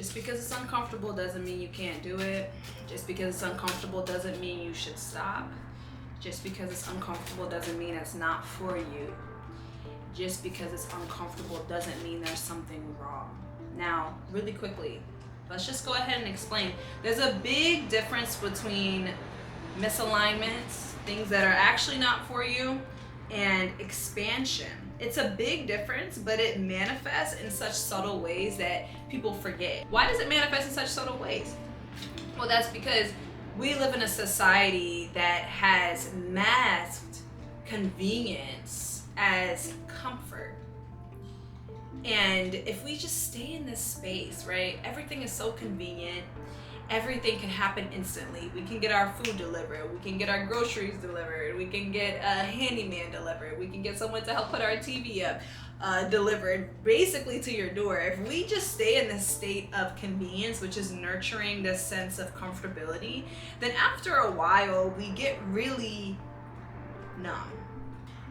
Just because it's uncomfortable doesn't mean you can't do it. Just because it's uncomfortable doesn't mean you should stop. Just because it's uncomfortable doesn't mean it's not for you. Just because it's uncomfortable doesn't mean there's something wrong. Now, really quickly, let's just go ahead and explain. There's a big difference between misalignments, things that are actually not for you, and expansion. It's a big difference, but it manifests in such subtle ways that people forget. Why does it manifest in such subtle ways? Well, that's because we live in a society that has masked convenience as comfort. And if we just stay in this space, right? Everything is so convenient. Everything can happen instantly. We can get our food delivered. We can get our groceries delivered. We can get a handyman delivered. We can get someone to help put our TV up delivered basically to your door. If we just stay in this state of convenience, which is nurturing this sense of comfortability, then after a while we get really numb.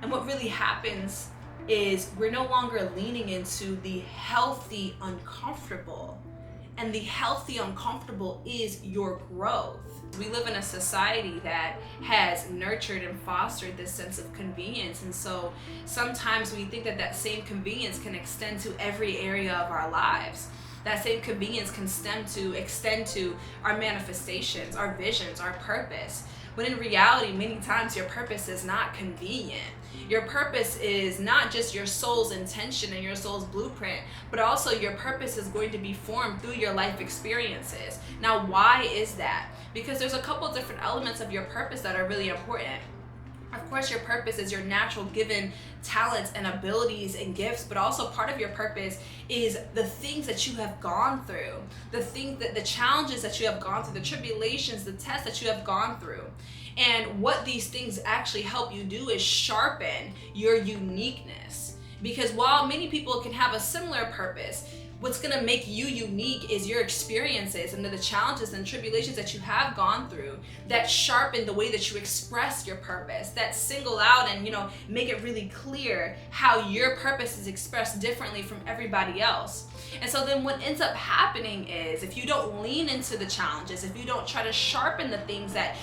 And what really happens is we're no longer leaning into the healthy uncomfortable. And the healthy uncomfortable is your growth. We live in a society that has nurtured and fostered this sense of convenience. And so sometimes we think that that same convenience can extend to every area of our lives. That same convenience can extend to our manifestations, our visions, our purpose. When in reality, many times your purpose is not convenient. Your purpose is not just your soul's intention and your soul's blueprint, but also your purpose is going to be formed through your life experiences. Now, why is that? Because there's a couple different elements of your purpose that are really important. Of course, your purpose is your natural given talents and abilities and gifts, but also part of your purpose is the things that you have gone through, the challenges that you have gone through, the tribulations, the tests that you have gone through. And what these things actually help you do is sharpen your uniqueness. Because while many people can have a similar purpose, what's gonna make you unique is your experiences and the challenges and tribulations that you have gone through that sharpen the way that you express your purpose, that single out and make it really clear how your purpose is expressed differently from everybody else. And so then what ends up happening is if you don't lean into the challenges, if you don't try to sharpen the things that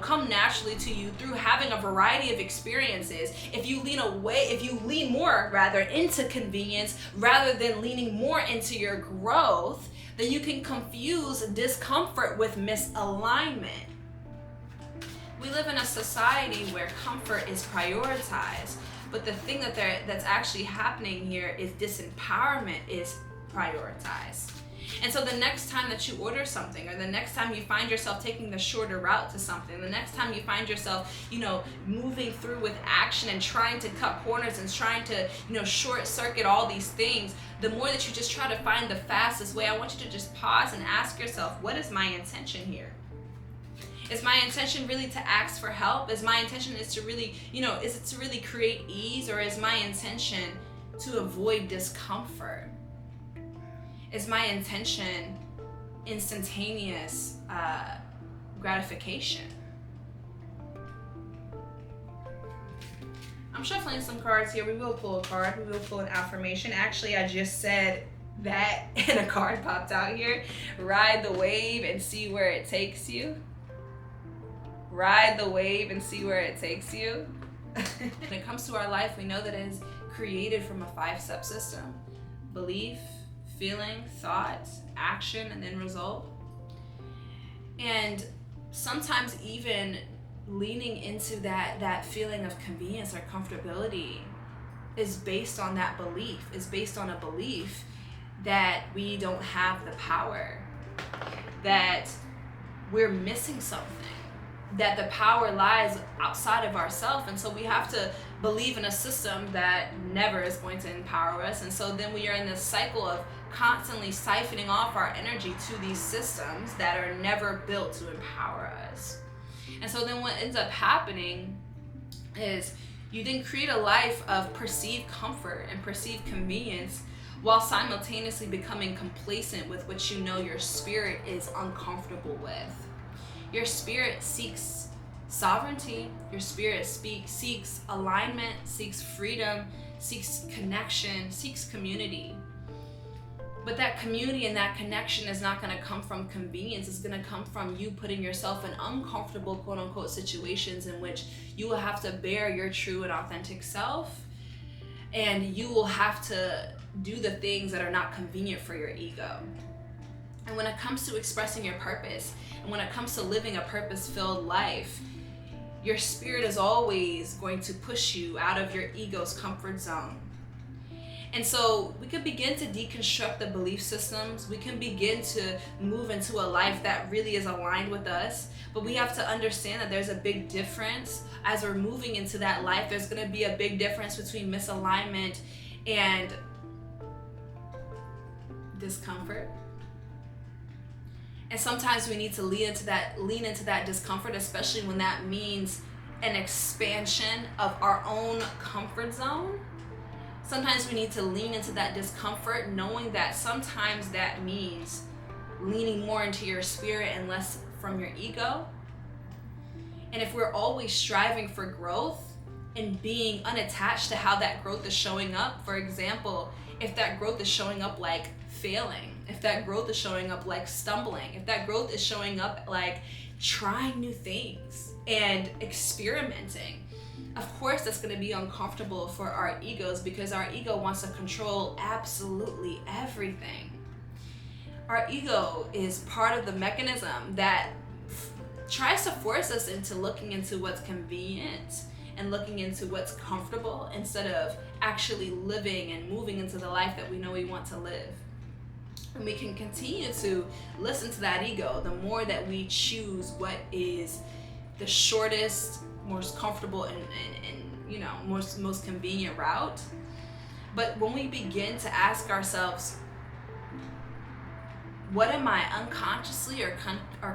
come naturally to you through having a variety of experiences, if you lean more rather into convenience rather than leaning more into your growth, then you can confuse discomfort with misalignment. We live in a society where comfort is prioritized, but the thing that's actually happening here is disempowerment is prioritized. And so the next time that you order something, or the next time you find yourself taking the shorter route to something, the next time you find yourself, moving through with action and trying to cut corners and trying to, short circuit all these things, the more that you just try to find the fastest way, I want you to just pause and ask yourself, what is my intention here? Is my intention really to ask for help? Is my intention to really, is it to really create ease, or is my intention to avoid discomfort? Is my intention instantaneous gratification? I'm shuffling some cards here. We will pull a card. We will pull an affirmation. Actually, I just said that and a card popped out here. Ride the wave and see where it takes you. Ride the wave and see where it takes you. When it comes to our life, we know that it is created from a 5-step system. Belief, feeling, thought, action, and then result. And sometimes even leaning into that feeling of convenience or comfortability is based on that belief, is based on a belief that we don't have the power, that we're missing something, that the power lies outside of ourselves. And so we have to believe in a system that never is going to empower us. And so then we are in this cycle of constantly siphoning off our energy to these systems that are never built to empower us. And so then what ends up happening is you then create a life of perceived comfort and perceived convenience while simultaneously becoming complacent with what your spirit is uncomfortable with. Your spirit seeks sovereignty. Your spirit seeks alignment, seeks freedom, seeks connection, seeks community. But that community and that connection is not going to come from convenience. It's going to come from you putting yourself in uncomfortable, quote unquote, situations in which you will have to bear your true and authentic self. And you will have to do the things that are not convenient for your ego. And when it comes to expressing your purpose, and when it comes to living a purpose-filled life, your spirit is always going to push you out of your ego's comfort zone. And so we can begin to deconstruct the belief systems. We can begin to move into a life that really is aligned with us. But we have to understand that there's a big difference. As we're moving into that life, there's going to be a big difference between misalignment and discomfort. And sometimes we need to lean into that discomfort, especially when that means an expansion of our own comfort zone. Sometimes we need to lean into that discomfort, knowing that sometimes that means leaning more into your spirit and less from your ego. And if we're always striving for growth and being unattached to how that growth is showing up, for example, if that growth is showing up like failing, if that growth is showing up like stumbling, if that growth is showing up like trying new things and experimenting, of course that's going to be uncomfortable for our egos, because our ego wants to control absolutely everything. Our ego is part of the mechanism that tries to force us into looking into what's convenient and looking into what's comfortable instead of actually living and moving into the life that we know we want to live. And we can continue to listen to that ego the more that we choose what is the shortest, most comfortable and most convenient route. But when we begin to ask ourselves, what am I unconsciously or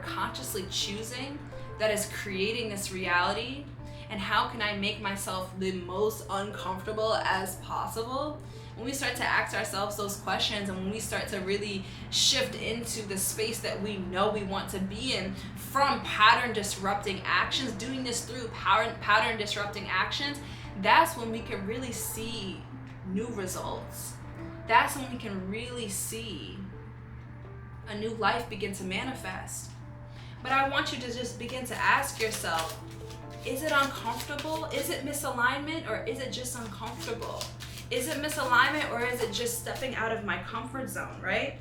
consciously choosing that is creating this reality, and how can I make myself the most uncomfortable as possible? When we start to ask ourselves those questions, and when we start to really shift into the space that we know we want to be in from pattern disrupting actions, doing this through pattern disrupting actions, that's when we can really see new results. That's when we can really see a new life begin to manifest. But I want you to just begin to ask yourself, is it uncomfortable? Is it misalignment, or is it just uncomfortable? Is it misalignment, or is it just stepping out of my comfort zone, right?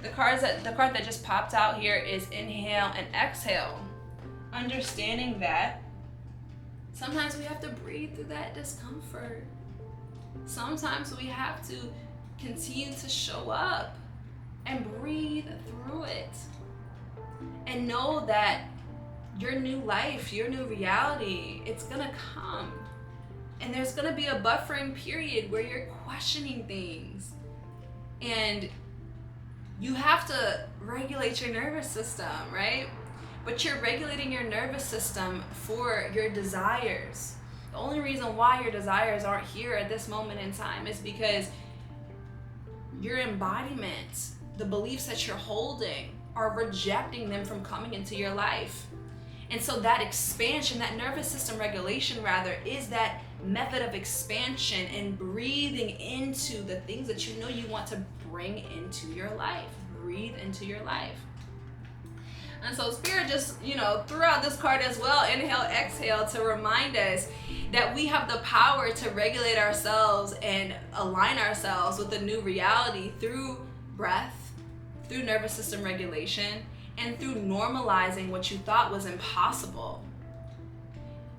The card that just popped out here is inhale and exhale. Understanding that sometimes we have to breathe through that discomfort. Sometimes we have to continue to show up and breathe through it. And know that your new life, your new reality, it's gonna come. And there's gonna be a buffering period where you're questioning things. And you have to regulate your nervous system, right? But you're regulating your nervous system for your desires. The only reason why your desires aren't here at this moment in time is because your embodiment, the beliefs that you're holding, are rejecting them from coming into your life. And so that expansion, that nervous system regulation rather, is that method of expansion and breathing into the things that you know you want to bring into your life. Breathe into your life. And so Spirit just, threw out this card as well, inhale, exhale, to remind us that we have the power to regulate ourselves and align ourselves with a new reality through breath, through nervous system regulation, and through normalizing what you thought was impossible.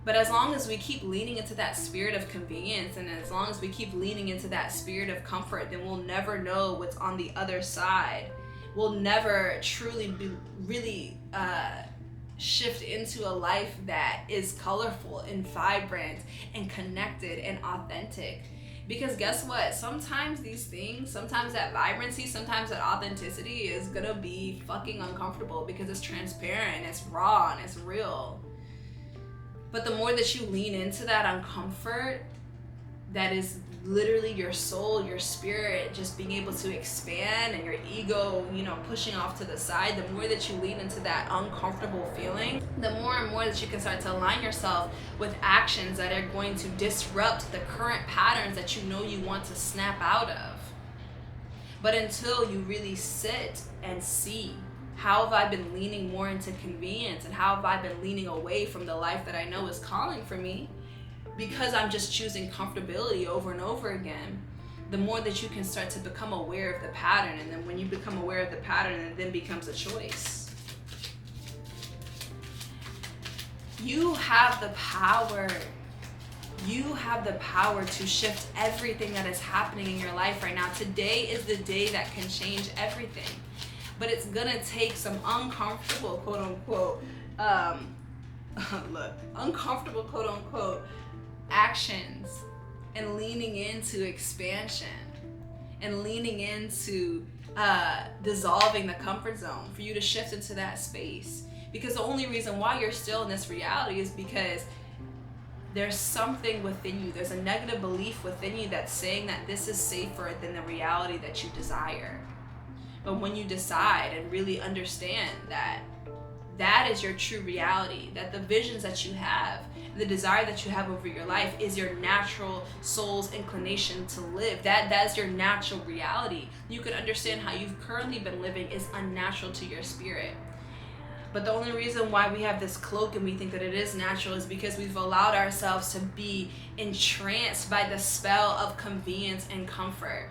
But as long as we keep leaning into that spirit of convenience, and as long as we keep leaning into that spirit of comfort, then we'll never know what's on the other side. We'll never truly really shift into a life that is colorful and vibrant and connected and authentic. Because guess what? Sometimes these things, sometimes that vibrancy, sometimes that authenticity is gonna be fucking uncomfortable because it's transparent, it's raw, and it's real. But the more that you lean into that uncomfort, that is literally your soul, your spirit just being able to expand, and your ego, pushing off to the side, the more that you lean into that uncomfortable feeling, the more and more that you can start to align yourself with actions that are going to disrupt the current patterns that you know you want to snap out of. But until you really sit and see, how have I been leaning more into convenience, and how have I been leaning away from the life that I know is calling for me, because I'm just choosing comfortability over and over again, the more that you can start to become aware of the pattern. And then when you become aware of the pattern, it then becomes a choice. You have the power. You have the power to shift everything that is happening in your life right now. Today is the day that can change everything. But it's gonna take some uncomfortable, quote unquote, uncomfortable, quote unquote, actions, and leaning into expansion, and leaning into dissolving the comfort zone for you to shift into that space. Because the only reason why you're still in this reality is because there's something within you. There's a negative belief within you that's saying that this is safer than the reality that you desire. But when you decide and really understand that that is your true reality, that the visions that you have, the desire that you have over your life is your natural soul's inclination to live, that's your natural reality, you can understand how you've currently been living is unnatural to your spirit. But the only reason why we have this cloak and we think that it is natural is because we've allowed ourselves to be entranced by the spell of convenience and comfort.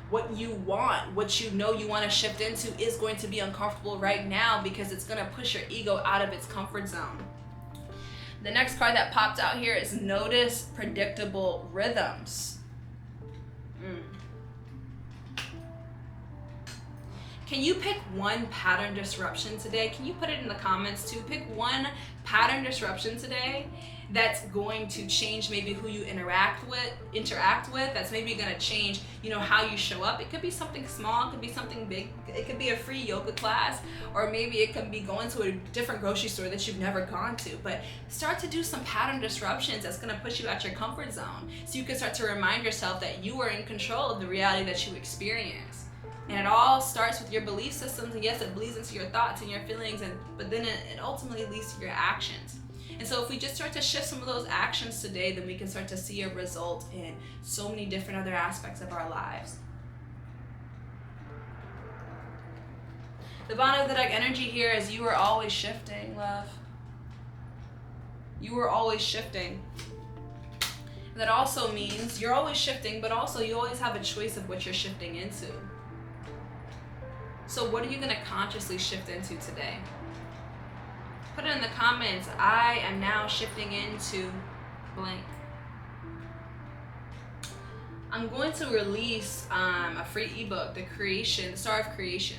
What you want, what you know you want to shift into is going to be uncomfortable right now, because it's going to push your ego out of its comfort zone. The next card that popped out here is notice predictable rhythms. Can you pick one pattern disruption today? Can you put it in the comments too? Pick one pattern disruption today that's going to change maybe who you interact with, that's maybe going to change, how you show up. It could be something small, it could be something big. It could be a free yoga class, or maybe it can be going to a different grocery store that you've never gone to. But start to do some pattern disruptions that's going to push you out your comfort zone, so you can start to remind yourself that you are in control of the reality that you experience. And it all starts with your belief systems, and yes, it bleeds into your thoughts and your feelings, but then it ultimately leads to your actions. And so if we just start to shift some of those actions today, then we can start to see a result in so many different other aspects of our lives. The Divinity energy here is you are always shifting, love. You are always shifting. That also means you're always shifting, but also you always have a choice of what you're shifting into. So what are you going to consciously shift into today? Put it in the comments. I am now shifting into blank. I'm going to release a free ebook, The Star of Creation.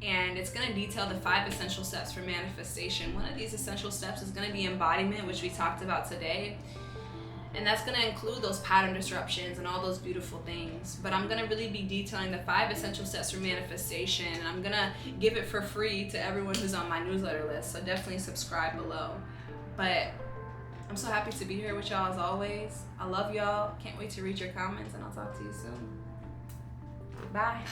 And it's going to detail the 5 essential steps for manifestation. One of these essential steps is going to be embodiment, which we talked about today. And that's going to include those pattern disruptions and all those beautiful things. But I'm going to really be detailing the 5 essential steps for manifestation. And I'm going to give it for free to everyone who's on my newsletter list. So definitely subscribe below. But I'm so happy to be here with y'all as always. I love y'all. Can't wait to read your comments, and I'll talk to you soon. Bye.